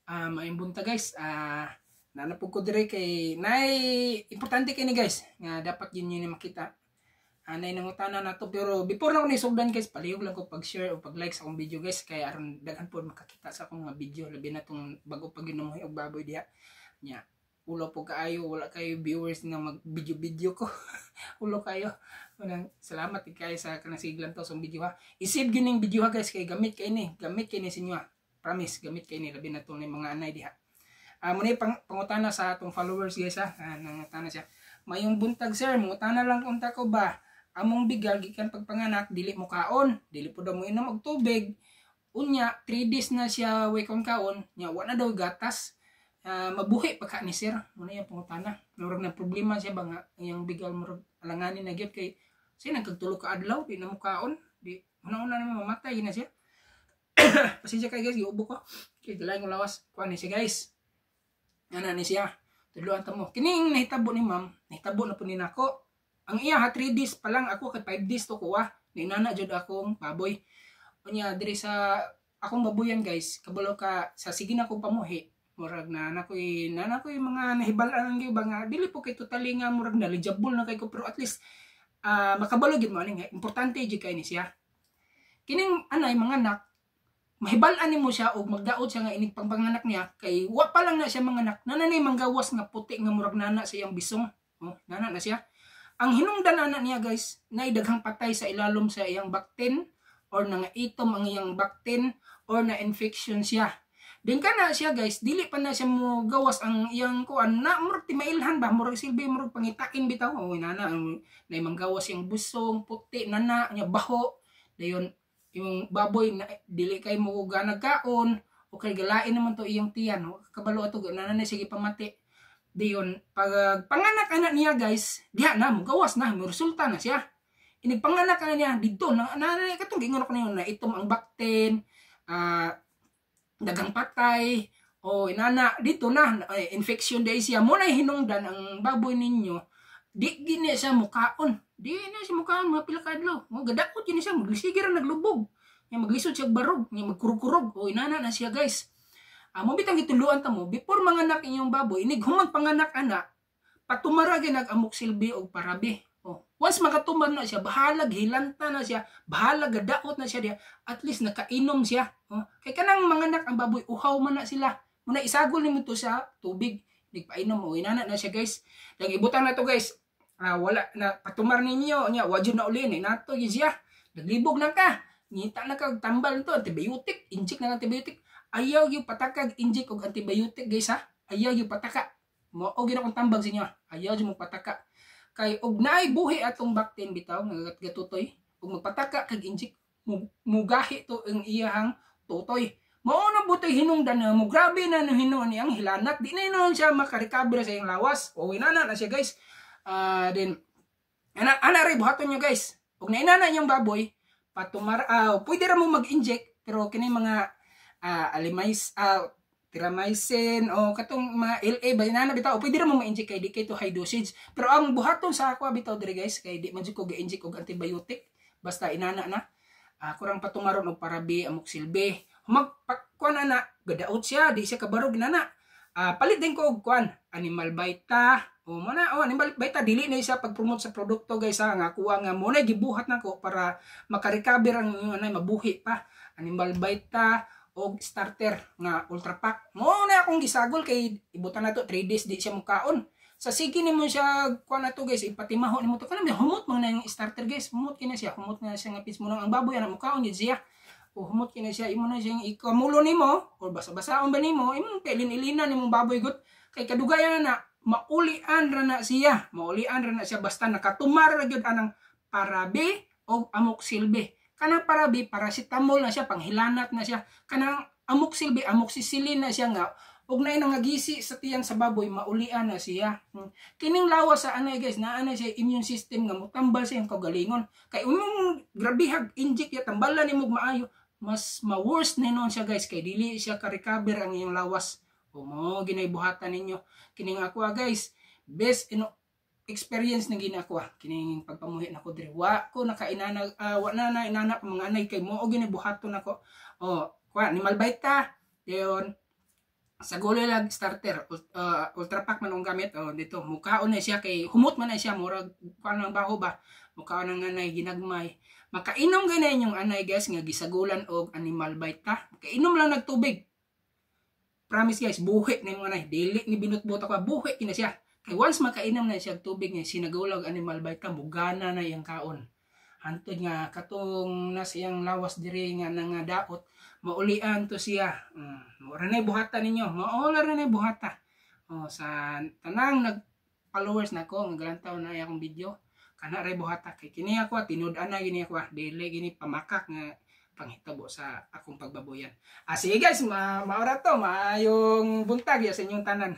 Maayong bunta guys. Nanapog ko dire kay importante kay ni guys nga dapat yun yun makita. Nay nangutana na to pero before na ko nisugdan guys, palihog lang ko pag-share o pag-like sa akong video guys kay aron daghan po makakita sa akong video labi na tong bago pag ginumoy og baboy diha. Nya ulo po kaayo, wala kayo viewers na mag-video ko. Ulo kayo. Unang salamat kayo sa kanasiglan to sa video ha. I-save gyud ning video ha guys kay gamit kay ni sa inyo ha. Promise, gamit kayo ni labi na itong mga anay diha. Muna pangutana sa atong followers guys ha. Nangutana siya. Mayong buntag sir, mangutana lang unta ko ba? Among bigal gikan pagpanganak, dili mo kaon, dili po daw mo inom og tubig. Unya, 3 days na siya way kong kaon, nya wala daw gatas. Mabuhi pa ka ni sir. Muna yung pangutana. Murag na problema siya ba nga yung bigal murag alanganin na gyud kay siya nagkagtulo ka adlaw, di na mo kaon, di una-una na mamatay na siya. Pasensya kayo guys, giubo ko. Okay, dalay ko lawas. Kuha ni siya guys. Ano ni siya. Tudloan ta mo. Kining nahitabo ni ma'am, nahitabo na po ni nako. Ang iya ha 3 days pa lang ako kay 5 days to kuha. Ninana jud akong baboy. Unya diri sa akong baboyan guys, kabalo ka sa sige na ko pamuhi. Murag na nakoy mga nahibalan gyud ba nga dili po kay totally nga murag knowledgeable na kay ko pero at least makabalo gyud mo ani nga importante jud kay ni siya. Kining anay mga anak mahibalan nimo siya og magdaot siya nga inig pangpanganak niya kay wa pa lang na siya manganak nanay manggawas nga puti nga murag nana sa iyang bisong. Nana na siya. Ang hinungdan nana niya guys nay daghang patay sa ilalom sa iyang baktin or nangaitom ang iyang baktin or na infection siya. Din kana siya guys dili pa na siya mo gawas ang iyang kuan na murag timailhan ba murag silbi murag pangitain bitaw. Nana nay manggawas iyang busong puti nana nya baho dayon yung baboy na dili kay mo nagkaon o kay galain naman to iyang tiyan kabalo ato nanay sige pamati diyon pag panganak anak niya guys diha na mo gawas na mo resulta na siya inig panganak na niya didto nanay katong gingon ko niyo na itom ang bakten dagang patay o inana dito na infection day siya mo na hinungdan ang baboy ninyo di gini siya mukaon. Di na siya mukaon mga pila ka adlaw. Mo gadakot yun siya maglisige ra naglubog. Nya maglisod siya barog, nya magkurkurog. O inana na siya guys. Mo bitang gituluan ta mo before manganak inyong baboy, inig humang panganak ana, patumara gyud nag-amok silbi og parabi. Once makatumar na siya, bahala gihilanta na siya, bahala gadakot na siya diya, at least nakainom siya. Kay kanang manganak ang baboy, uhaw man na sila. Muna isagol nimo to sa tubig. Nagpainom mo, inana na siya guys. Lang ibutan na to guys. Wala na patumar ninyo nya wajud na uli ni nato gyud siya. Naglibog na ka. Ngita na ka tambal to antibiotic, inject na antibiotic. Ayaw gyud patakag inject og antibiotic guys ha. Ayaw gyud pataka. Mo og gyud akong tambag sa inyo. Ayaw gyud mo pataka. Kay og naay buhi atong baktin bitaw nga gatutoy. Og magpataka kag inject mugahi to ang iyang tutoy. Mao na butoy hinungdan na mo grabe na no hinuon niyang hilanat. Di na noon siya makarecover sa iyang lawas. O inana na siya guys. Then ana ray buhaton nyo guys. Ug nainana yung baboy patumar pwede ra mo mag-inject pero kini mga tiramycin o katong mga LA ba inana bitaw pwede ra mo ma-inject kay di kay to high dosage. Pero ang buhaton sa ako bitaw dire guys kay di man jud ko ga-inject og antibiotic basta inana na. Kurang patumaron og parabi amoxilbe. Magpakuan na gadaot siya di siya kabarog nana. Palit din ko og kuan animal vita animal vita dili na siya pag-promote sa produkto guys nga kuha nga mo na gibuhat nako para maka-recover ang mabuhi pa animal vita og starter nga ultra pack mo na akong gisagol kay ibutan nato 3 days di siya mukaon sa sige nimo siya kuan nato guys ipatimaho nimo to kanang humot man na yung starter guys humot kina siya humot na siya nga pis mo nang ang baboy ana mukaon gid siya humot kina siya imo na siyang ikamulo nimo or basa-basaon ba nimo imong pelin-ilinan nimong baboy gut kay kadugayan na maulian ra na siya basta nakatumar ra gyud anang parabi o amoxilbe kanang parabi paracetamol na siya panghilanat na siya kanang amoxilbe amoxicillin na siya nga ug nay nangagisi sa tiyan sa baboy maulian na siya kining lawas sa anay guys naa na siya immune system nga motambal sa iyang kagalingon kay umong grabihag inject ya tambalan nimo maayo mas ma-worse na noon siya guys kay dili siya ka-recover ang iyong lawas. Mo ginaybuhatan ninyo kining ako guys best experience na ginako kining pagpamuhi nako diri wa ko nakainana wa na inana mga anay kay mo og ginibuhaton nako kuan animal vita dayon sa gulay lang starter ultra pack man ang gamit dito mukaon na siya kay humot man na siya murag kuan ang baho ba mukaon ang anay ginagmay makainom ganay yung anay guys nga gisagulan og animal bite ta makainom lang nagtubig promise guys buhi na yung anay dili ni binutbot ako buhi kina siya kay once makainom na siya tubig nga sinagulag animal bite ta mugana na yang kaon hantod nga katong nas iyang lawas diri nga nang daot maulian to siya. Mura na buhata ninyo. Maula na buhata. Sa tanang nag-followers na ko, naglantaw na akong video. Kana rin buhata. Kay kini ako, tinud-an na gini ako. Dili gini pamakak nga panghitabo sa akong pagbaboyan. Sige guys, maura to. Maayong buntag ya sa inyong tanan.